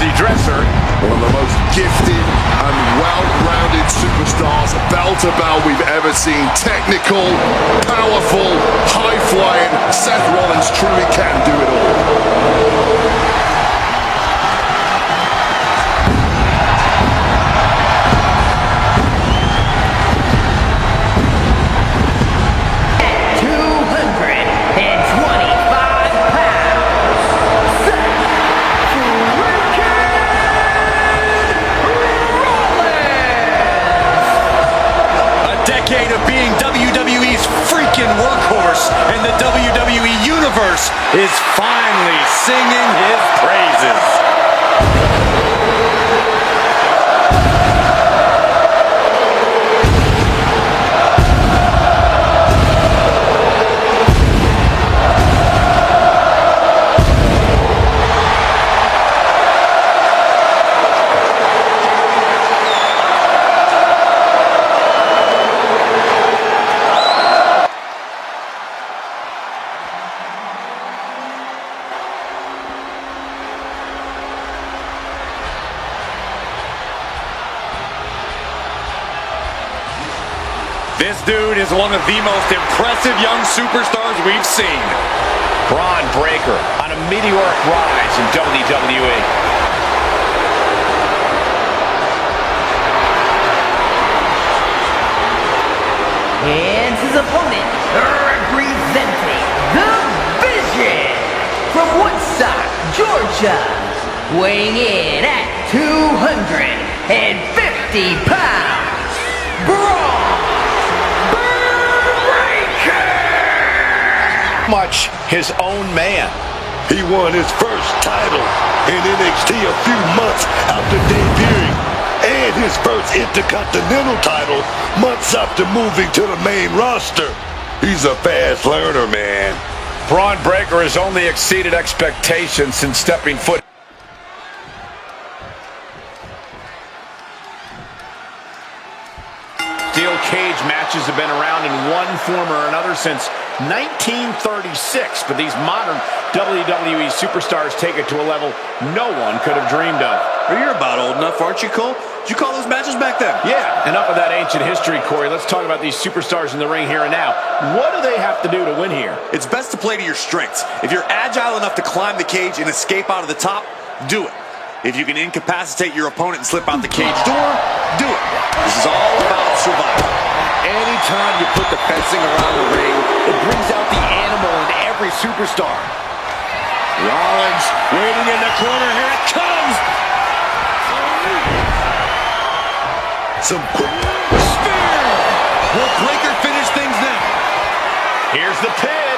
he dresser. One of the most gifted and well-rounded superstars, bell to bell, we've ever seen. Technical, powerful, high-flying. Seth Rollins truly can do it all. Of being WWE's freaking workhorse, and the WWE Universe is finally singing his praises. This dude is one of the most impressive young superstars we've seen. Bron Breakker on a meteoric rise in WWE. And his opponent, representing the Vision from Woodstock, Georgia, weighing in at 250 pounds, Bron. Much his own man. He won his first title in NXT a few months after debuting, and his first Intercontinental title months after moving to the main roster. He's a fast learner, man. Bron Breakker has only exceeded expectations since stepping foot. Steel cage matches have been around in one form or another since 1936, but these modern WWE superstars take it to a level no one could have dreamed of. Well, you're about old enough, aren't you, Cole? Did you call those matches back then? Yeah, enough of that ancient history, Corey. Let's talk about these superstars in the ring here and now. What do they have to do to win here? It's best to play to your strengths. If you're agile enough to climb the cage and escape out of the top, do it. If you can incapacitate your opponent and slip out the cage door, do it. This is all about survival. Anytime you put the fencing around the ring, it brings out the animal in every superstar. Rollins waiting in the corner. Here it comes. Some quick Spear! Will Breakker finish things now? Here's the pin.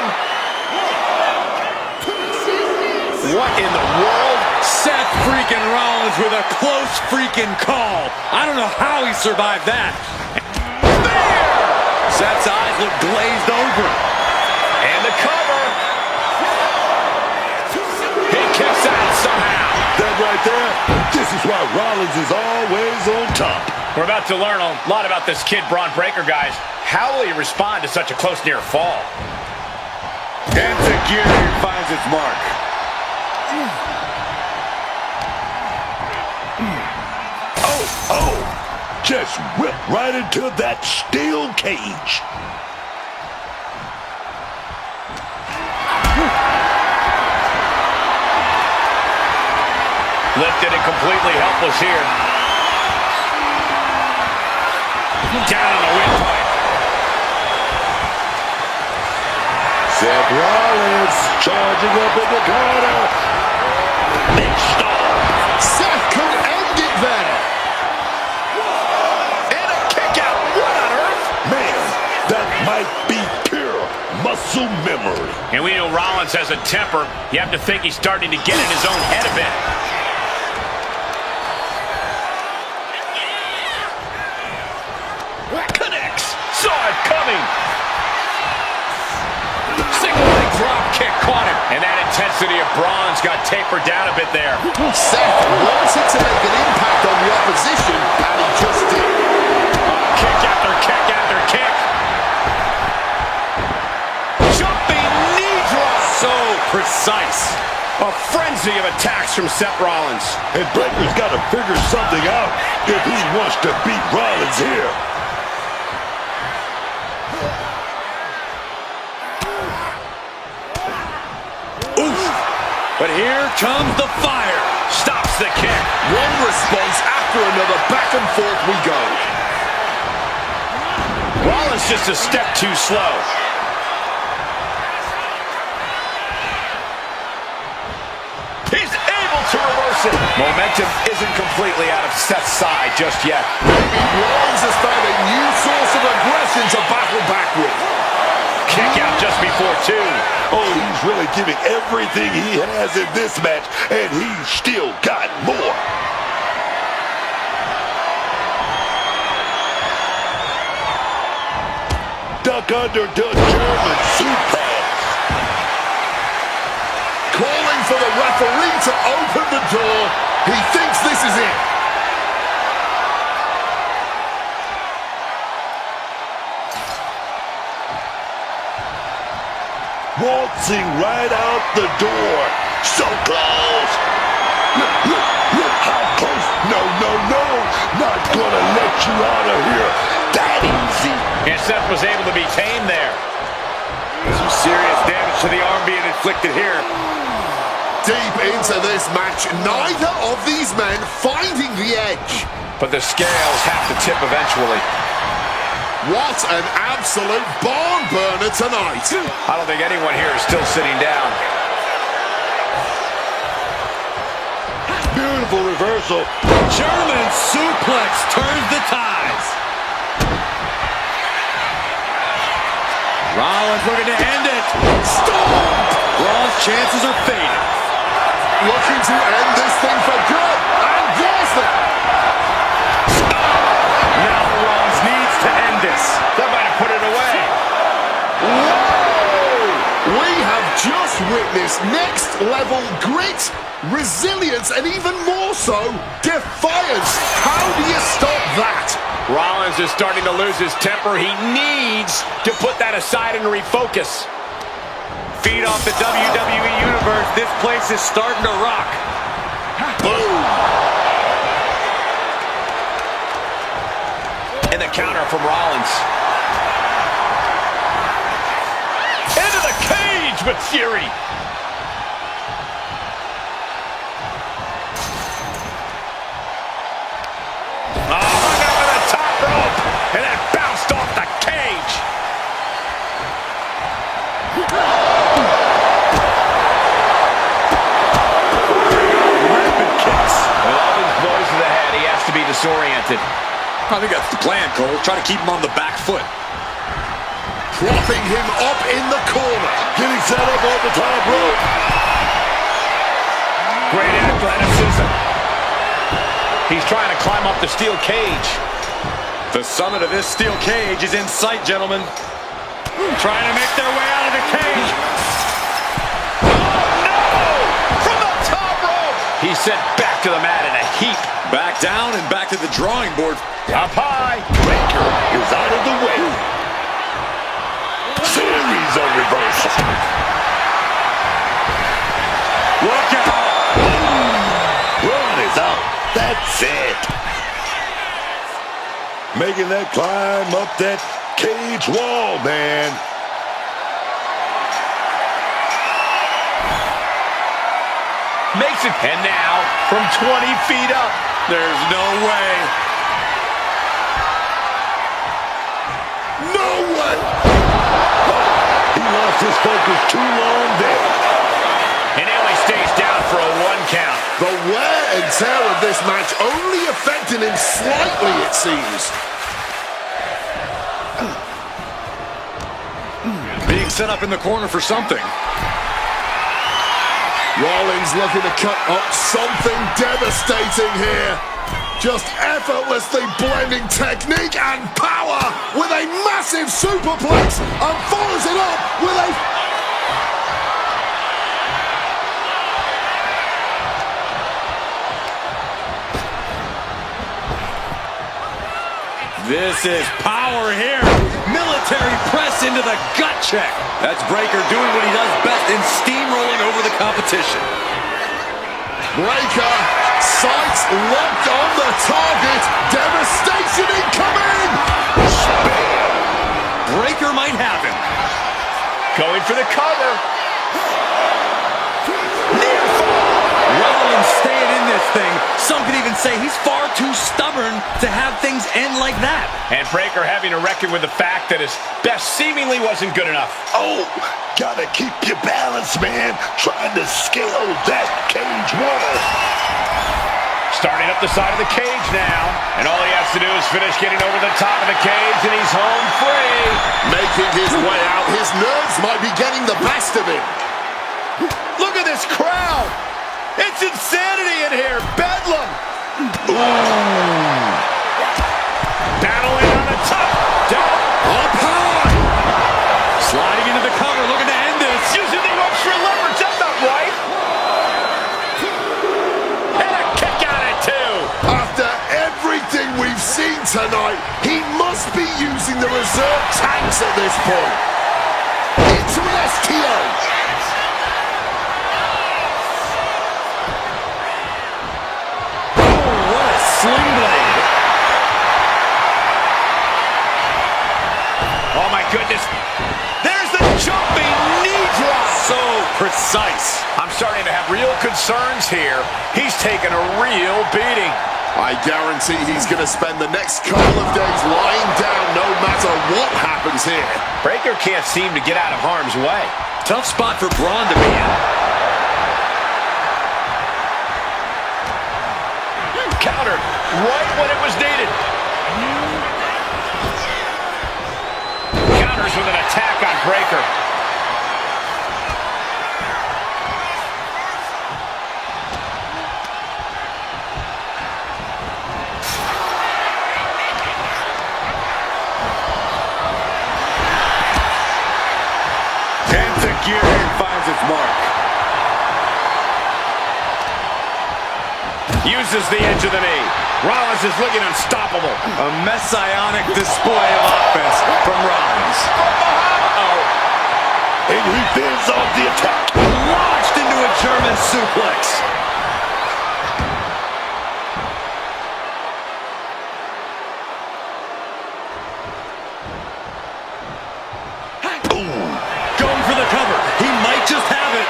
What in the world? Seth freaking Rollins with a close freaking call. I don't know how he survived that. Seth's eyes look glazed over. And the cover. He kicks out somehow. That right there. This is why Rollins is always on top. We're about to learn a lot about this kid, Bron Breakker, guys. How will he respond to such a close near fall? And security finds its mark. Oh, just whipped right into that steel cage. Lifted and completely helpless here. Down on the windpipe. Seth Rollins charging up in the corner. Big star. Seth could end it there. And a kick out. What on earth? Man, that might be pure muscle memory. And we know Rollins has a temper. You have to think he's starting to get in his own head a bit. Connects. Saw it coming. Single leg drop kick caught him. And that intensity of Bron's got tapered down a bit there. Seth wanted to make an impact on the opposition, and he just did. Kick after kick after kick. Jumping knee drop. So precise. A frenzy of attacks attacks from Seth Rollins. And Breaker's got to figure something out if he wants to beat Rollins here. Oof. But here comes the fire. Stops the kick. One response after another, back and forth we go. Rollins just a step too slow. He's able to reverse it. Momentum isn't completely out of Seth's side just yet. Maybe Rollins has found a new source of aggression to battle back with. Kick out just before 2. Oh, he's really giving everything he has in this match, and he's still got more. Duck under the German suplex. Calling for the referee to open the door. He thinks this is it. Waltzing right out the door. So close. Look how close. No, no, no. Not gonna let you out of here that easy. And Seth was able to be tamed there. Some serious damage to the arm being inflicted here. Deep into this match, neither of these men finding the edge. But the scales have to tip eventually. What an absolute barn burner tonight. I don't think anyone here is still sitting down. Beautiful reversal. German suplex turns the tides. Rollins looking to end it. Stop! Braun's chances are fading. Looking to end this thing for good. And was that? Now Rollins needs to end this. That might have put it away. Whoa! We have just witnessed next level grit, resilience, and even more so, defiance. How do you stop that? Rollins is starting to lose his temper. He needs to put that aside and refocus. Feed off the WWE Universe. This place is starting to rock. Boom! And the counter from Rollins. Into the cage with fury. Hung up in the top rope. And then bounced off the cage. Rapid kicks. With all these blows to the head, he has to be disoriented. I think that's the plan, Cole. Try to keep him on the back foot. Propping him up in the corner. Getting set up on the top rope. Great athleticism. He's trying to climb up the steel cage. The summit of this steel cage is in sight, gentlemen. Trying to make their way out of the cage. Oh, no! From the top rope! He's sent back to the mat in a heap. Back down and back to the drawing board. Up high. Breaker is out of the way. Series of reversals. Look out! Bron is out. That's it. Making that climb up that cage wall, man. Makes it. And now, from 20 feet up. There's no way. No way. He lost his focus too long there. And he only stays down for a 1 count. The wear and tear of this match only affecting him slightly, it seems. Being set up in the corner for something. Rollins looking to cut up something devastating here. Just effortlessly blending technique and power with a massive superplex and follows it up with a... This is power here. Military press into the gut check. That's Breaker doing what he does best in steamrolling over the competition. Breaker, sights locked on the target. Devastation incoming. Breaker might have him. Going for the cover. Near fall. Rollins staying in this thing. Some could even say he's far too stubborn to have things end like that. And Breaker having to reckon with the fact that his best seemingly wasn't good enough. Oh, gotta keep your balance, man. Trying to scale that cage wall. Starting up the side of the cage now. And all he has to do is finish getting over the top of the cage, and he's home free. Making his way out. His nerves might be getting the best of him. Look at this crowd. It's insanity in here. Bedlam. Battling on the top. Down. Up high. Sliding into the cover, looking to end this. Using the ropes for leverage. That's not right. And a kick out at two. After everything we've seen tonight, he must be using the reserve tanks at this point. Into an STO. Sling blade. Oh, my goodness. There's the jumping knee drop. So precise. I'm starting to have real concerns here. He's taken a real beating. I guarantee he's going to spend the next couple of days lying down no matter what happens here. Breaker can't seem to get out of harm's way. Tough spot for Bron to be in. Countered right when it was needed. Counters with an attack on Breaker. Gear here finds its mark. Uses the edge of the knee. Rollins is looking unstoppable. A messianic display of offense from Rollins. And he fends off the attack. Launched into a German suplex. Going for the cover. He might just have it.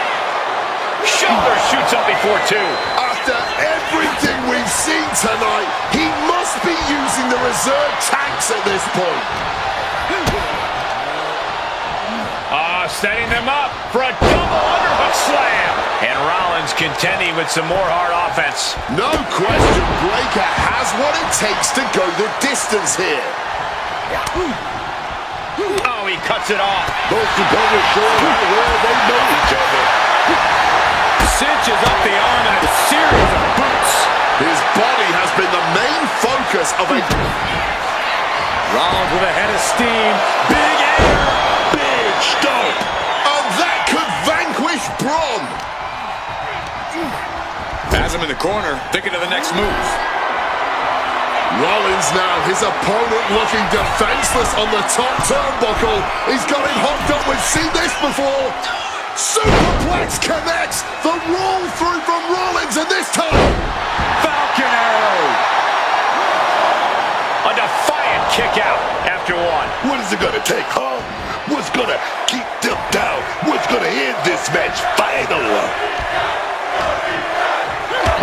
Shoulder shoots up before two. After everything we've seen tonight, he must be using the reserve tanks at this point. Setting them up for a double underhook slam. And Rollins contending with some more hard offense. No question, Breaker has what it takes to go the distance here. Oh, he cuts it off. Both competitors showing how well they know each other. Cinches up the arm in a series of boots. His body has been the main focus of a... Rollins with a head of steam. Big air. Big stomp. And that could vanquish Bron. Has him in the corner, thinking of the next move. Rollins now, his opponent looking defenseless on the top turnbuckle. He's got him hooked up. We've seen this before. Superplex connects. The roll through from Rollins, and this time... Falcon arrow. A defiant kick out after one. What is it gonna take, huh? What's gonna keep them down? What's gonna end this match final?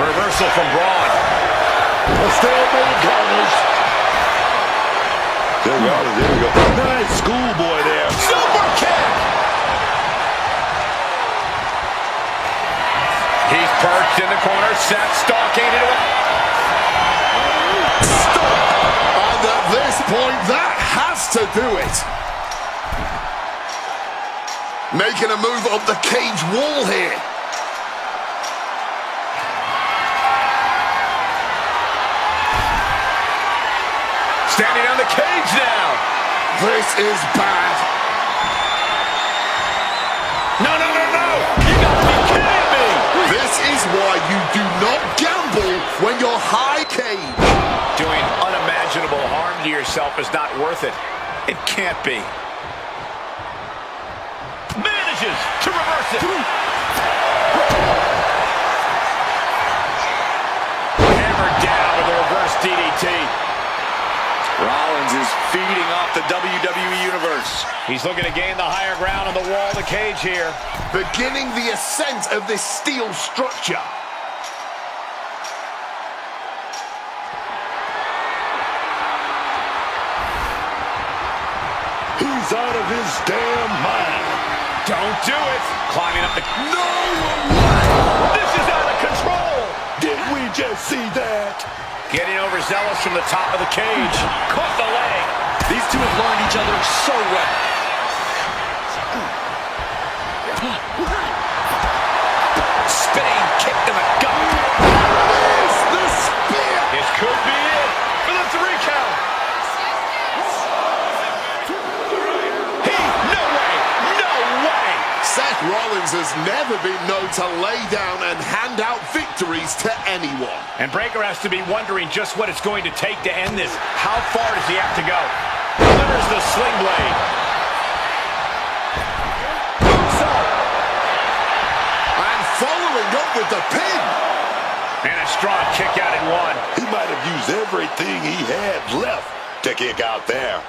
Reversal from Bron. A stalemate counters. There we go. Nice schoolboy there. Super kick. He's perched in the corner. Seth stalking into it. And at this point, that has to do it. Making a move up the cage wall here. Standing on the cage now. This is bad. No. You gotta be kidding me. This is why you do not gamble when you're high cage. Doing unimaginable harm to yourself is not worth it. It can't be. Manages to reverse it. feeding off the WWE Universe. He's looking to gain the higher ground on the wall of the cage here. Beginning the ascent of this steel structure. He's out of his damn mind. Don't do it. Climbing up the... No way! This is out of control. Did we just see that? Getting overzealous from the top of the cage. Caught the leg. These two have learned each other so well. Spinning kick to the gut. There's the spear! This could be it for the 3 count. No way. No way. Seth Rollins has never been known to lay down and hand out victories to anyone. And Breakker has to be wondering just what it's going to take to end this. How far does he have to go? Delivers the sling blade. Moves up. And following up with the pin. And a strong kick out in one. He might have used everything he had left to kick out there.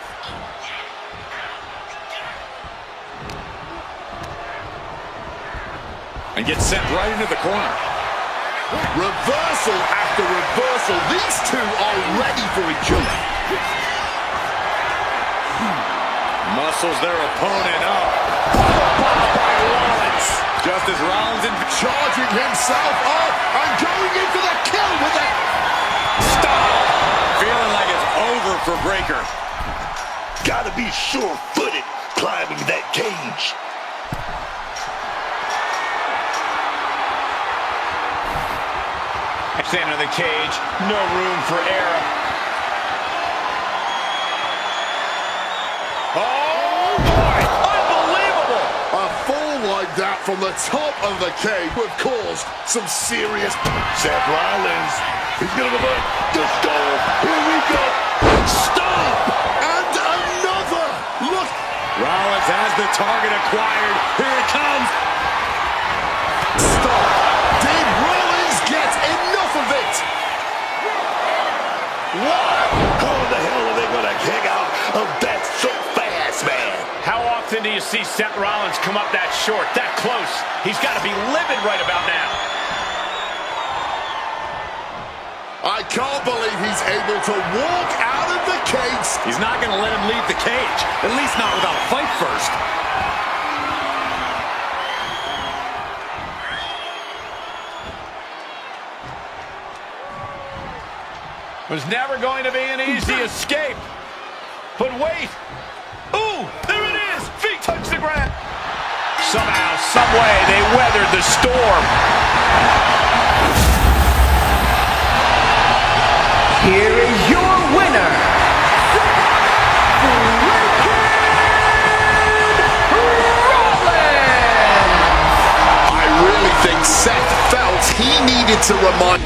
And gets sent right into the corner. Reversal after reversal. These two are ready for each other. Muscles their opponent up. By Rollins. Just as Rollins Charging himself up and going in for the kill with it. stop. Feeling like it's over for Breakker. Gotta be sure-footed climbing that cage. Center of the cage. No room for error. Oh, boy. Unbelievable. A fall like that from the top of the cage would cause some serious... Seth Rollins, he's gonna go back. The stall. Here we go. Stop! And another! Look! Rollins has the target acquired. Here it comes. Stop! Did Rollins get enough of it? What? How the hell are they gonna kick out of that so fast, man? How often do you see Seth Rollins come up that short, that close? He's got to be livid right about now. I can't believe he's able to walk out of the cage. He's not going to let him leave the cage. At least not without a fight first. It was never going to be an easy escape. But wait. Ooh, there it is. Feet touch the ground. Somehow, some way, they weathered the storm. Here is your winner, Rollins! I really think Seth felt he needed to remind...